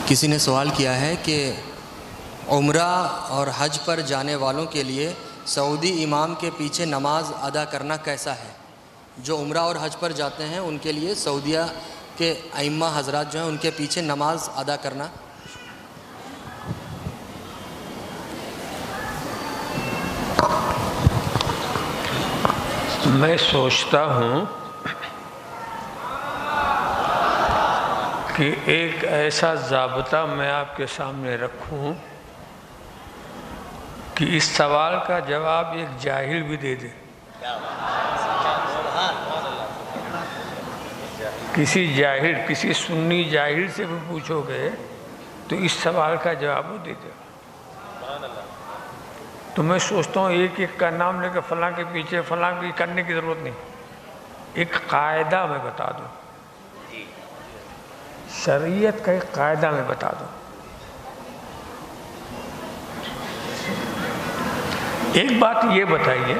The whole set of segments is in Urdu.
کسی نے سوال کیا ہے کہ عمرہ اور حج پر جانے والوں کے لیے سعودی امام کے پیچھے نماز ادا کرنا کیسا ہے؟ جو عمرہ اور حج پر جاتے ہیں ان کے لیے سعودیہ کے ائمہ حضرات جو ہیں ان کے پیچھے نماز ادا کرنا میں سوچتا ہوں کہ ایک ایسا ضابطہ میں آپ کے سامنے رکھوں کہ اس سوال کا جواب ایک جاہل بھی دے دے. کسی جاہل، کسی سنی جاہل سے بھی پوچھو گے تو اس سوال کا جواب وہ دے دے. تو میں سوچتا ہوں ایک ایک کا نام لے کے فلاں کے پیچھے فلاں کی کرنے کی ضرورت نہیں. ایک قاعدہ میں بتا دوں، شریعت کا ایک قاعدہ میں بتا دوں. ایک بات یہ بتائیے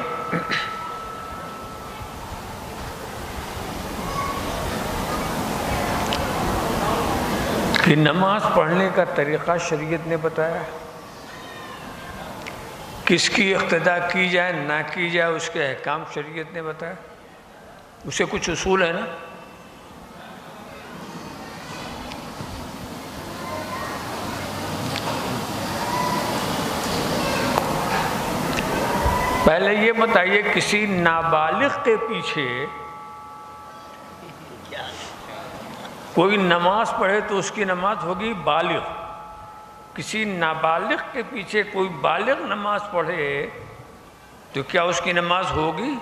کہ نماز پڑھنے کا طریقہ شریعت نے بتایا، کس کی اقتداء کی جائے نہ کی جائے اس کے احکام شریعت نے بتایا. اسے کچھ اصول ہے نا. پہلے یہ بتائیے کسی نابالغ کے پیچھے کوئی نماز پڑھے تو اس کی نماز ہوگی بالغ. کسی نابالغ کے پیچھے کوئی بالغ نماز پڑھے تو کیا اس کی نماز ہوگی؟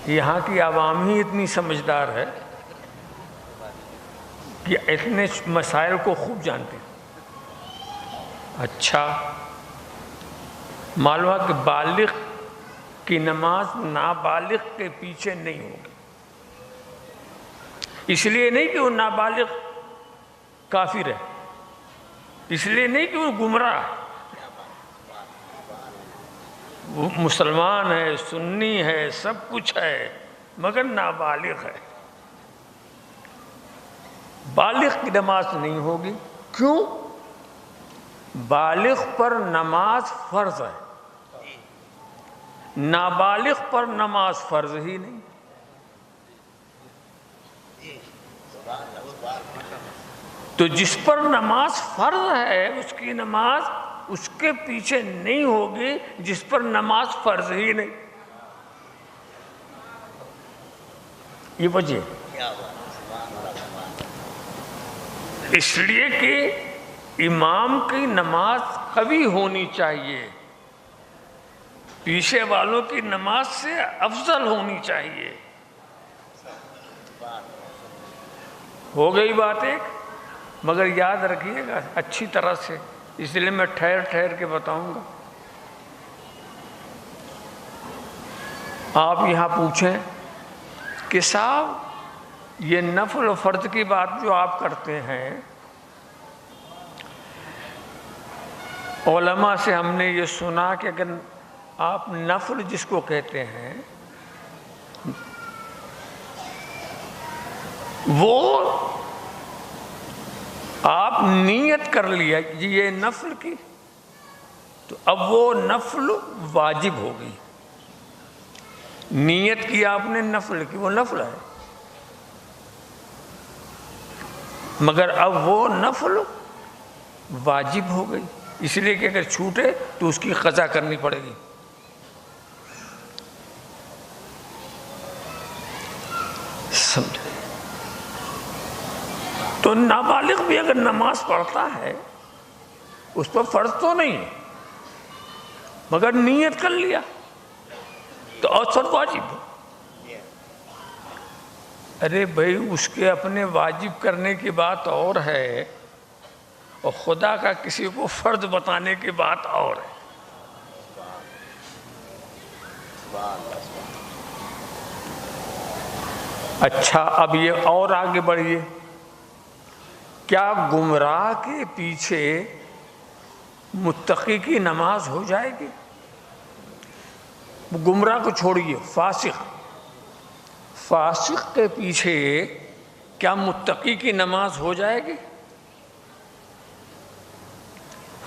یہاں کی عوام ہی اتنی سمجھدار ہے کہ اتنے مسائل کو خوب جانتے ہیں. اچھا، معلوم ہے کہ بالغ کی نماز نابالغ کے پیچھے نہیں ہوگی. اس لیے نہیں کہ وہ نابالغ کافر ہے، اس لیے نہیں کہ وہ گمراہ ہے. وہ مسلمان ہے، سنی ہے، سب کچھ ہے، مگر نابالغ ہے. بالغ کی نماز نہیں ہوگی. کیوں؟ بالغ پر نماز فرض ہے، نابالغ پر نماز فرض ہی نہیں. تو جس پر نماز فرض ہے اس کی نماز اس کے پیچھے نہیں ہوگی جس پر نماز فرض ہی نہیں. یہ وجہ اس لیے کہ امام کی نماز قوی ہونی چاہیے، پیچھے والوں کی نماز سے افضل ہونی چاہیے. ہو گئی بات ایک. مگر یاد رکھیے گا اچھی طرح سے، اس لیے میں ٹھہر ٹھہر کے بتاؤں گا. آپ یہاں پوچھیں کہ صاحب یہ نفل و فرض کی بات جو آپ کرتے ہیں، علماء سے ہم نے یہ سنا کہ اگر آپ نفل جس کو کہتے ہیں وہ آپ نیت کر لیا یہ نفل کی تو اب وہ نفل واجب ہو گئی. نیت کی آپ نے نفل کی، وہ نفل ہے، مگر اب وہ نفل واجب ہو گئی. اس لیے کہ اگر چھوٹے تو اس کی قضا کرنی پڑے گی. سمجھ؟ تو نابالغ بھی اگر نماز پڑھتا ہے اس پر فرض تو نہیں ہے، مگر نیت کر لیا تو اوسط واجب ہو. ارے بھائی اس کے اپنے واجب کرنے کی بات اور ہے اور خدا کا کسی کو فرض بتانے کی بات اور ہے. اچھا، اب یہ اور آگے بڑھیے. کیا گمراہ کے پیچھے متقی کی نماز ہو جائے گی؟ گمراہ کو چھوڑیے، فاسق کے پیچھے کیا متقی کی نماز ہو جائے گی؟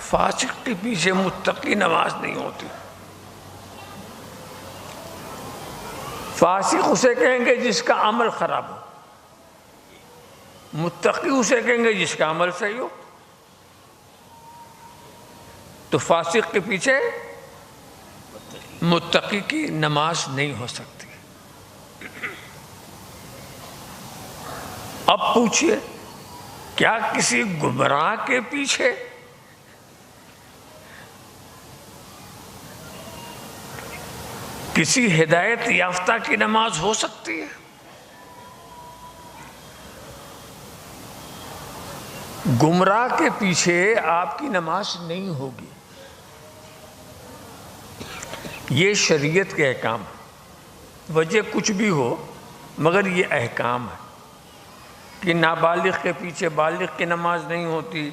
فاسق کے پیچھے متقی نماز نہیں ہوتی۔ فاسق اسے کہیں گے جس کا عمل خراب ہو، متقی اسے کہیں گے جس کا عمل صحیح ہو۔ تو فاسق کے پیچھے متقی کی نماز نہیں ہو سکتی۔ اب پوچھئے کیا کسی گمراہ کے پیچھے کسی ہدایت یافتہ کی نماز ہو سکتی ہے؟ گمراہ کے پیچھے آپ کی نماز نہیں ہوگی۔ یہ شریعت کے احکام ہے، وجہ کچھ بھی ہو مگر یہ احکام ہے کہ نابالغ کے پیچھے بالغ کی نماز نہیں ہوتی،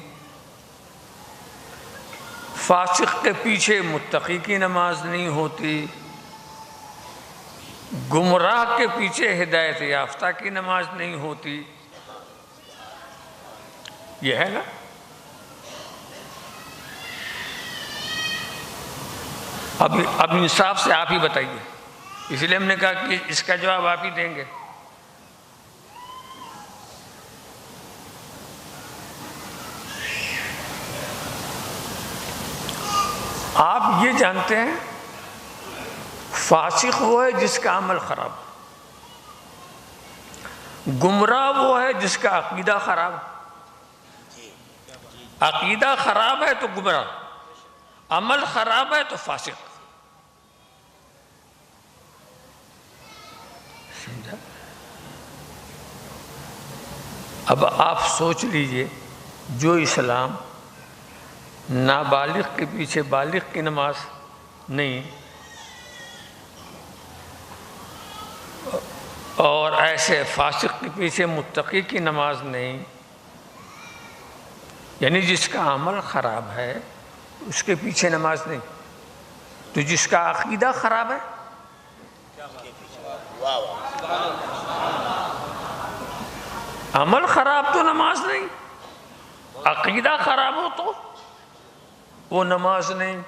فاسق کے پیچھے متقی کی نماز نہیں ہوتی، گمراہ کے پیچھے ہدایت یافتہ کی نماز نہیں ہوتی۔ یہ ہے نا؟ اب انصاف سے آپ ہی بتائیے، اس لیے ہم نے کہا کہ اس کا جواب آپ ہی دیں گے۔ آپ یہ جانتے ہیں فاسق وہ ہے جس کا عمل خراب، گمراہ وہ ہے جس کا عقیدہ خراب۔ عقیدہ خراب ہے تو گمراہ، عمل خراب ہے تو فاسق۔ سمجھا؟ اب آپ سوچ لیجئے، جو اسلام نابالغ کے پیچھے بالغ کی نماز نہیں اور ایسے فاسق کے پیچھے متقی کی نماز نہیں، یعنی جس کا عمل خراب ہے اس کے پیچھے نماز نہیں، تو جس کا عقیدہ خراب ہے عمل خراب تو نماز نہیں، عقیدہ خراب ہو تو وہ نماز نہیں،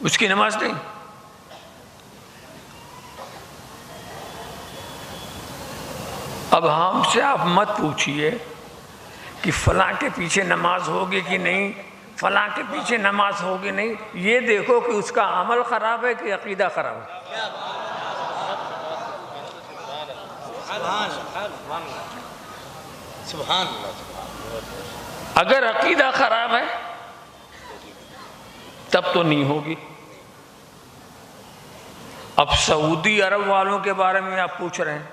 اس کی نماز نہیں۔ اب ہم سے آپ مت پوچھئے کہ فلاں کے پیچھے نماز ہوگی کہ نہیں، فلاں کے پیچھے نماز ہوگی نہیں، یہ دیکھو کہ اس کا عمل خراب ہے کہ عقیدہ خراب ہے۔ اگر عقیدہ خراب ہے تب تو نہیں ہوگی۔ اب سعودی عرب والوں کے بارے میں آپ پوچھ رہے ہیں،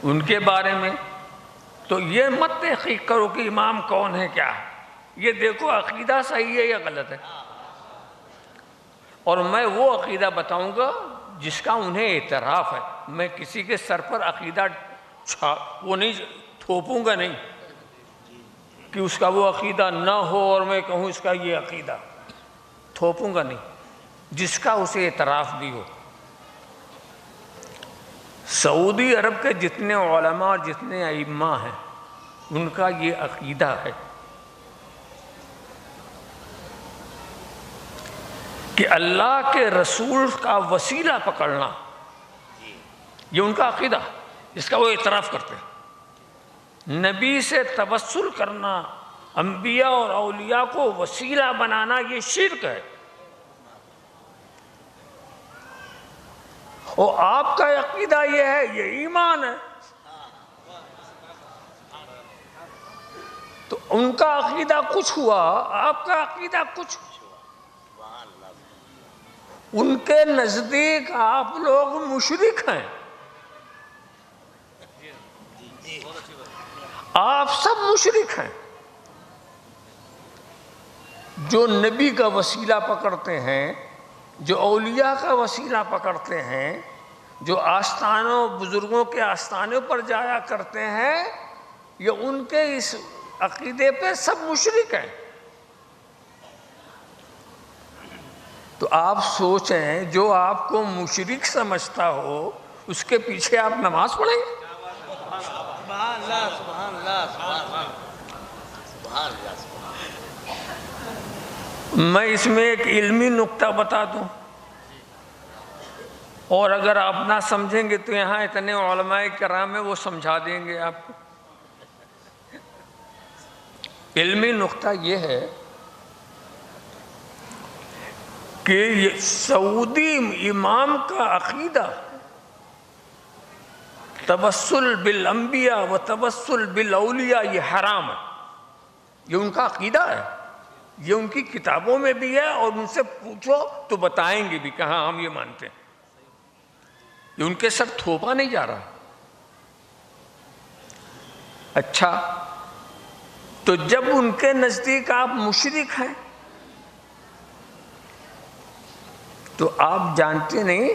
ان کے بارے میں تو یہ مت تحقیق کرو کہ امام کون ہے کیا ہے، یہ دیکھو عقیدہ صحیح ہے یا غلط ہے، اور میں وہ عقیدہ بتاؤں گا جس کا انہیں اعتراف ہے۔ میں کسی کے سر پر عقیدہ وہ نہیں تھوپوں گا، نہیں کہ اس کا وہ عقیدہ نہ ہو اور میں کہوں اس کا یہ عقیدہ، تھوپوں گا نہیں، جس کا اسے اعتراف بھی ہو۔ سعودی عرب کے جتنے علماء اور جتنے ائمہ ہیں ان کا یہ عقیدہ ہے کہ اللہ کے رسول کا وسیلہ پکڑنا، یہ ان کا عقیدہ، اس کا وہ اعتراف کرتے ہیں۔ نبی سے توسل کرنا، انبیاء اور اولیاء کو وسیلہ بنانا، یہ شرک ہے۔ اور آپ کا عقیدہ یہ ہے، یہ ایمان ہے۔ تو ان کا عقیدہ کچھ ہوا، آپ کا عقیدہ کچھ۔ ان کے نزدیک آپ لوگ مشرک ہیں، آپ سب مشرک ہیں۔ جو نبی کا وسیلہ پکڑتے ہیں، جو اولیاء کا وسیلہ پکڑتے ہیں، جو آستانوں بزرگوں کے آستانوں پر جایا کرتے ہیں، یہ ان کے اس عقیدے پہ سب مشرک ہیں۔ تو آپ سوچیں، جو آپ کو مشرک سمجھتا ہو اس کے پیچھے آپ نماز پڑھیں گے؟ سبحان اللہ سبحان اللہ سبحان اللہ. میں اس میں ایک علمی نقطہ بتا دوں، اور اگر آپ نہ سمجھیں گے تو یہاں اتنے علماء کرام ہیں وہ سمجھا دیں گے آپ کو. علمی نقطہ یہ ہے کہ یہ سعودی امام کا عقیدہ توسل بالانبیاء و توسل بالاولیاء یہ حرام ہے. یہ ان کا عقیدہ ہے، یہ ان کی کتابوں میں بھی ہے، اور ان سے پوچھو تو بتائیں گے بھی کہ ہاں ہم یہ مانتے ہیں. یہ ان کے سر تھوپا نہیں جا رہا. اچھا، تو جب ان کے نزدیک آپ مشرک ہیں تو آپ جانتے نہیں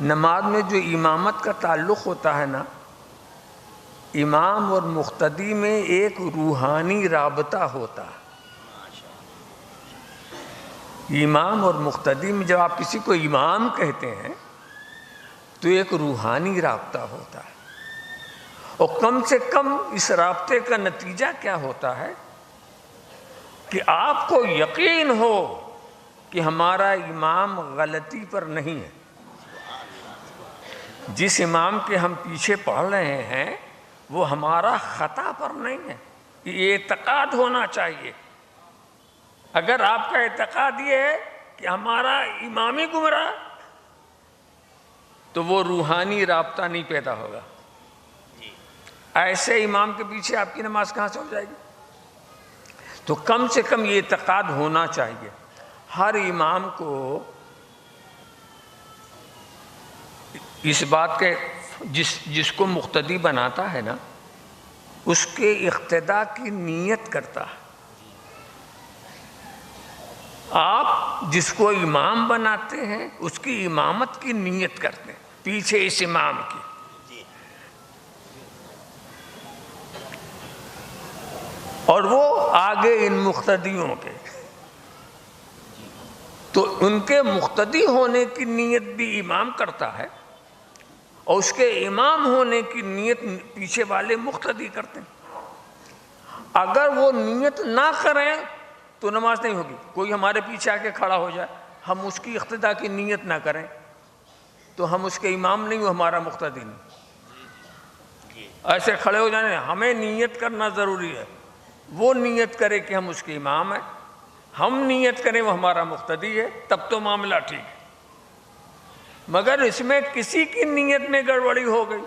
نماز میں جو امامت کا تعلق ہوتا ہے نا، امام اور مقتدی میں ایک روحانی رابطہ ہوتا ہے. امام اور مقتدی میں جب آپ کسی کو امام کہتے ہیں تو ایک روحانی رابطہ ہوتا ہے، اور کم سے کم اس رابطے کا نتیجہ کیا ہوتا ہے کہ آپ کو یقین ہو کہ ہمارا امام غلطی پر نہیں ہے. جس امام کے ہم پیچھے پڑھ رہے ہیں وہ ہمارا خطا پر نہیں ہے. یہ اعتقاد ہونا چاہیے. اگر آپ کا اعتقاد یہ ہے کہ ہمارا امام ہی گمراہ تو وہ روحانی رابطہ نہیں پیدا ہوگا. ایسے امام کے پیچھے آپ کی نماز کہاں سے ہو جائے گی؟ تو کم سے کم یہ اعتقاد ہونا چاہیے. ہر امام کو اس بات کے جس کو مقتدی بناتا ہے نا، اس کے اقتداء کی نیت کرتا ہے. آپ جس کو امام بناتے ہیں اس کی امامت کی نیت کرتے ہیں پیچھے اس امام کی. اور وہ آگے ان مقتدیوں کے، تو ان کے مقتدی ہونے کی نیت بھی امام کرتا ہے، اور اس کے امام ہونے کی نیت پیچھے والے مقتدی کرتے ہیں. اگر وہ نیت نہ کریں تو نماز نہیں ہوگی. کوئی ہمارے پیچھے آ کے کھڑا ہو جائے، ہم اس کی اقتداء کی نیت نہ کریں تو ہم اس کے امام نہیں، وہ ہمارا مقتدی نہیں. ایسے کھڑے ہو جانے، ہمیں نیت کرنا ضروری ہے. وہ نیت کرے کہ ہم اس کے امام ہیں، ہم نیت کریں وہ ہمارا مقتدی ہے، تب تو معاملہ ٹھیک ہے. مگر اس میں کسی کی نیت میں گڑبڑی ہو گئی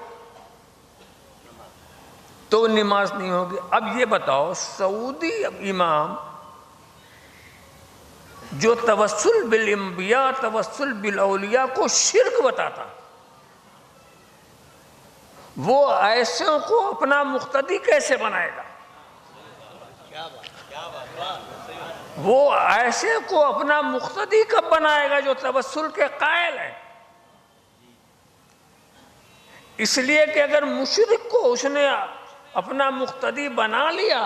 تو نماز نہیں ہوگی. اب یہ بتاؤ، سعودی امام جو توسل بالانبیاء توسل بالاولیاء کو شرک بتاتا، وہ ایسوں کو اپنا مقتدی کیسے بنائے گا؟ وہ ایسے کو اپنا مقتدی کب بنائے گا جو توسل کے قائل ہے؟ اس لیے کہ اگر مشرک کو اس نے اپنا مقتدی بنا لیا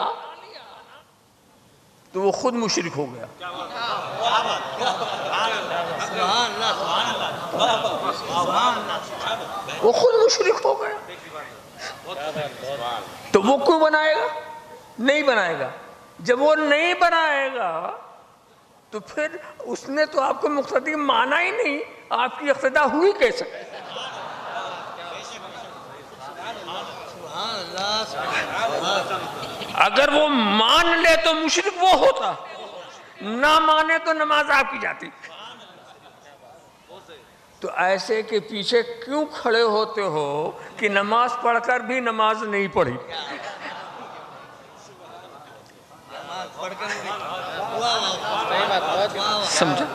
تو وہ خود مشرک ہو گیا. وہ خود مشرک ہو گیا. تو وہ کیوں بنائے گا؟ نہیں بنائے گا. جب وہ نہیں بنائے گا تو پھر اس نے تو آپ کو مقتدی مانا ہی نہیں، آپ کی اقتداء ہوئی کیسے؟ اگر وہ مان لے تو مشرک وہ ہوتا، نہ مانے تو نماز آپ کی جاتی. تو ایسے کے پیچھے کیوں کھڑے ہوتے ہو کہ نماز پڑھ کر بھی نماز نہیں پڑھی؟ سمجھا؟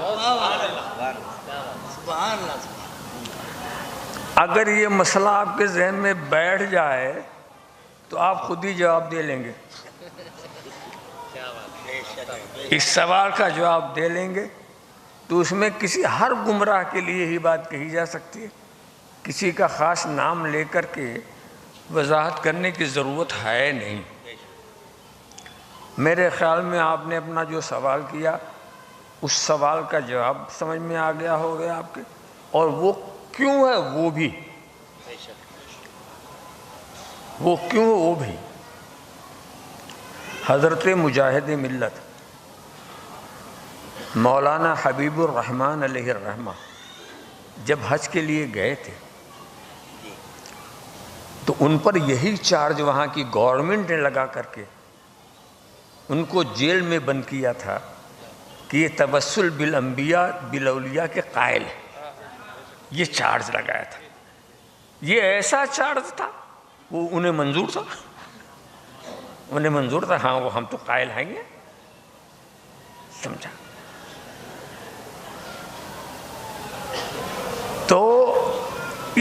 اگر یہ مسئلہ آپ کے ذہن میں بیٹھ جائے تو آپ خود ہی جواب دے لیں گے. اس سوال کا جواب دے لیں گے تو اس میں کسی ہر گمراہ کے لیے ہی بات کہی جا سکتی ہے. کسی کا خاص نام لے کر کے وضاحت کرنے کی ضرورت ہے نہیں. میرے خیال میں آپ نے اپنا جو سوال کیا اس سوال کا جواب سمجھ میں آ گیا ہو گیا آپ کے، اور وہ کیوں ہے وہ بھی. وہ کیوں ہو؟ وہ بھی حضرت مجاہد ملت مولانا حبیب الرحمن علیہ الرحمہ جب حج کے لیے گئے تھے تو ان پر یہی چارج وہاں کی گورنمنٹ نے لگا کر کے ان کو جیل میں بند کیا تھا کہ یہ توسل بالانبیاء بالاولیاء کے قائل ہے. یہ چارج لگایا تھا. یہ ایسا چارج تھا وہ انہیں منظور تھا. انہیں منظور تھا ہاں وہ ہم تو قائل ہیں گے. سمجھا؟ تو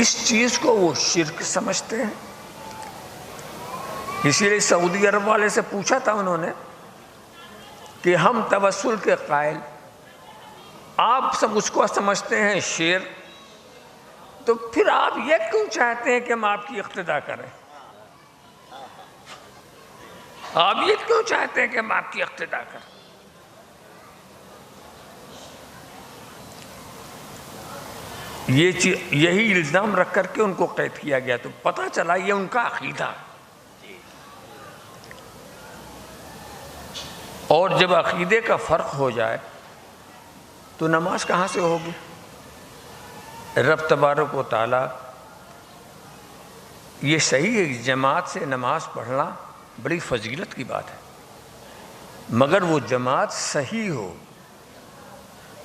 اس چیز کو وہ شرک سمجھتے ہیں. اسی لیے سعودی عرب والے سے پوچھا تھا انہوں نے کہ ہم توسل کے قائل، آپ سب اس کو سمجھتے ہیں شیر، تو پھر آپ یہ کیوں چاہتے ہیں کہ ہم آپ کی اقتدا کریں؟ آپ یہ کیوں چاہتے ہیں کہ ہم آپ کی اقتدا کریں؟ یہی الزام رکھ کر کے ان کو قید کیا گیا. تو پتہ چلا یہ ان کا عقیدہ. اور جب عقیدے کا فرق ہو جائے تو نماز کہاں سے ہوگی؟ رب تبارک و تعالیٰ، یہ صحیح ہے جماعت سے نماز پڑھنا بڑی فضیلت کی بات ہے، مگر وہ جماعت صحیح ہو.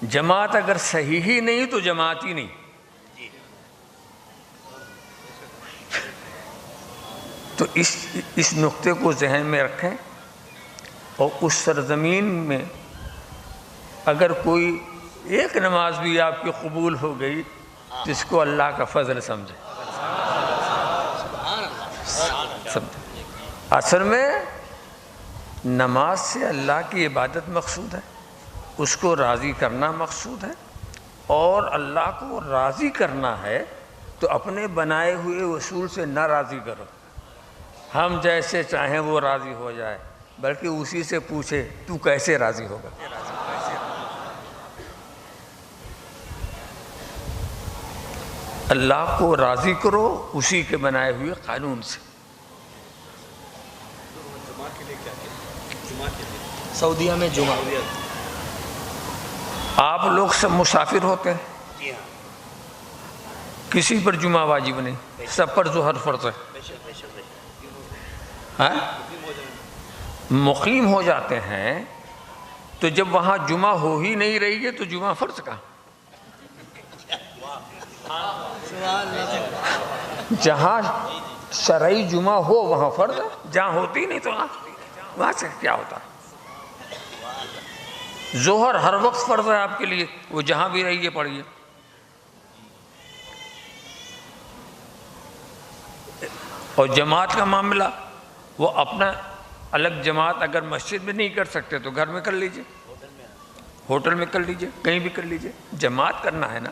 جماعت اگر صحیح ہی نہیں تو جماعت ہی نہیں. تو اس نقطے کو ذہن میں رکھیں. اور اس سرزمین میں اگر کوئی ایک نماز بھی آپ کی قبول ہو گئی تو اس کو اللہ کا فضل سمجھے. اصل میں نماز سے اللہ کی عبادت مقصود ہے، اس کو راضی کرنا مقصود ہے. اور اللہ کو راضی کرنا ہے تو اپنے بنائے ہوئے اصول سے نہ راضی کرو. ہم جیسے چاہیں وہ راضی ہو جائے، بلکہ اسی سے پوچھے تو کیسے راضی ہوگا. اللہ کو راضی کرو اسی کے بنائے ہوئے قانون سے. سعودیہ میں جمعہ آپ لوگ سب مسافر ہوتے ہیں، کسی پر جمعہ واجب نہیں، سب پر ظہر فرض ہے. مقیم ہو جاتے ہیں تو جب وہاں جمعہ ہو ہی نہیں رہی ہے تو جمعہ فرض کہاں؟ جہاں شرعی جمعہ ہو وہاں فرض ہے، جہاں ہوتی نہیں تو وہاں سے کیا ہوتا؟ ظہر ہر وقت فرض ہے آپ کے لیے، وہ جہاں بھی رہیے پڑھیے. اور جماعت کا معاملہ وہ اپنا الگ جماعت اگر مسجد میں نہیں کر سکتے تو گھر میں کر لیجئے، ہوٹل میں کر لیجئے، کہیں بھی کر لیجئے. جماعت کرنا ہے نا.